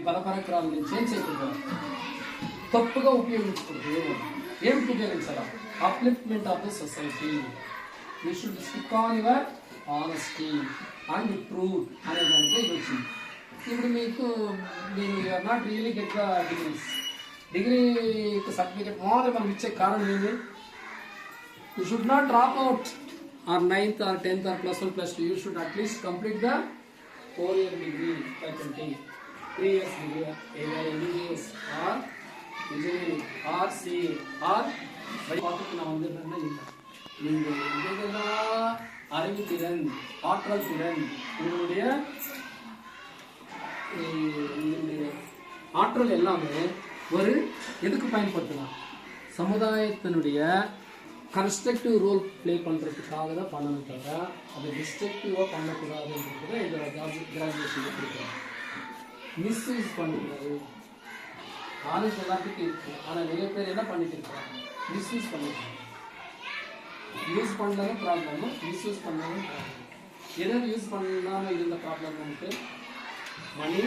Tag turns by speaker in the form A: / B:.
A: పద పరికరాలను చేంజ్ చేయకూడదు, తప్పుగా ఉపయోగించకూడదు. ఏమిటి ఉపయోగించాలా? Upliftment of the society. You should stick on your honesty and truth అనే దాంట్లో ఇది వచ్చింది. ఇప్పుడు మీరు you are not really get the degrees. Degree certificate మాత్రం మనం ఇచ్చే కారణం ఏంటి? You should not drop out or 9th or 10th or +1 +2. You should at least complete the 4-year degree faculty, 3 years degree, either MBBS or engineering or CA or பார்த்துட்டு நான் வந்துடுறேன்னா இல்லை. நீங்கள் இதெல்லாம் அறிவுத்திறன், ஆற்றல் திறன், உங்களுடைய ஆற்றல் எல்லாமே ஒரு எதுக்கு பயன்படுத்தலாம்? சமுதாயத்தினுடைய கன்ஸ்ட்ரக்டிவ் ரோல் ப்ளே பண்ணுறதுக்காக தான் பண்ணணும், தவிர அதை டிஸ்ட்ரக்டிவாக பண்ணக்கூடாதுன்றது இதோட கிராஜுவேஷன் கொடுக்குறாங்க. மிஸ்யூஸ் பண்ணக்கூடாது. நாலேஜ் எல்லாத்துக்கும் இருக்குது, ஆனால் நிறைய பேர் என்ன பண்ணிட்டு இருக்காங்க? மிஸ்யூஸ் பண்ணிருக்காங்க. யூஸ் பண்ணாலும் ப்ராப்ளமு, மிஸ்யூஸ் பண்ணாலும் ப்ராப்ளம். எதாவது யூஸ் பண்ணாமல் இருந்த ப்ராப்ளம் நமக்கு மணி,